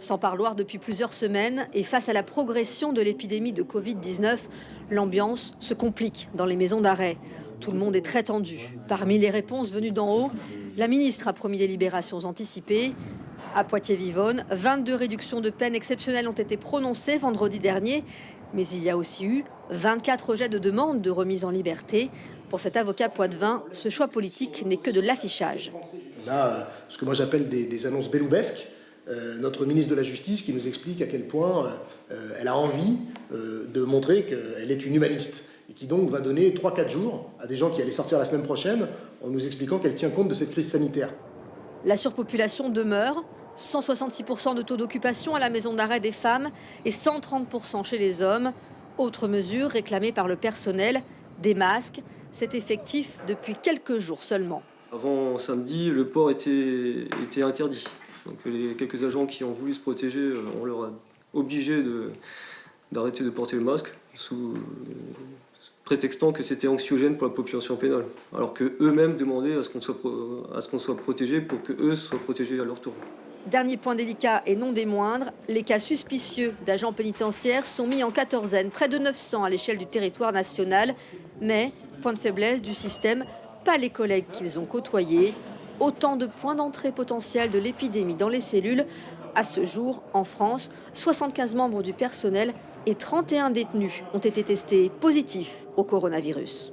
Sans parloir depuis plusieurs semaines et face à la progression de l'épidémie de Covid-19, l'ambiance se complique dans les maisons d'arrêt. Tout le monde est très tendu. Parmi les réponses venues d'en haut, la ministre a promis des libérations anticipées. À Poitiers-Vivonne, 22 réductions de peine exceptionnelles ont été prononcées vendredi dernier. Mais il y a aussi eu 24 rejets de demandes de remise en liberté. Pour cet avocat poitevin, ce choix politique n'est que de l'affichage. On a ce que moi j'appelle des annonces belloubesques. Notre ministre de la Justice qui nous explique à quel point elle a envie de montrer qu'elle est une humaniste et qui donc va donner 3-4 jours à des gens qui allaient sortir la semaine prochaine en nous expliquant qu'elle tient compte de cette crise sanitaire. La surpopulation demeure, 166% de taux d'occupation à la maison d'arrêt des femmes et 130% chez les hommes. Autre mesure réclamée par le personnel, des masques. C'est effectif depuis quelques jours seulement. Avant samedi, le port était interdit. Donc les quelques agents qui ont voulu se protéger, on leur a obligé d'arrêter de porter le masque sous prétextant que c'était anxiogène pour la population pénale. Alors qu'eux-mêmes demandaient à ce qu'on soit protégé pour qu'eux soient protégés à leur tour. Dernier point délicat et non des moindres, les cas suspicieux d'agents pénitentiaires sont mis en quatorzaine, près de 900 à l'échelle du territoire national. Mais, point de faiblesse du système, pas les collègues qu'ils ont côtoyés. Autant de points d'entrée potentiels de l'épidémie dans les cellules. À ce jour, en France, 75 membres du personnel et 31 détenus ont été testés positifs au coronavirus.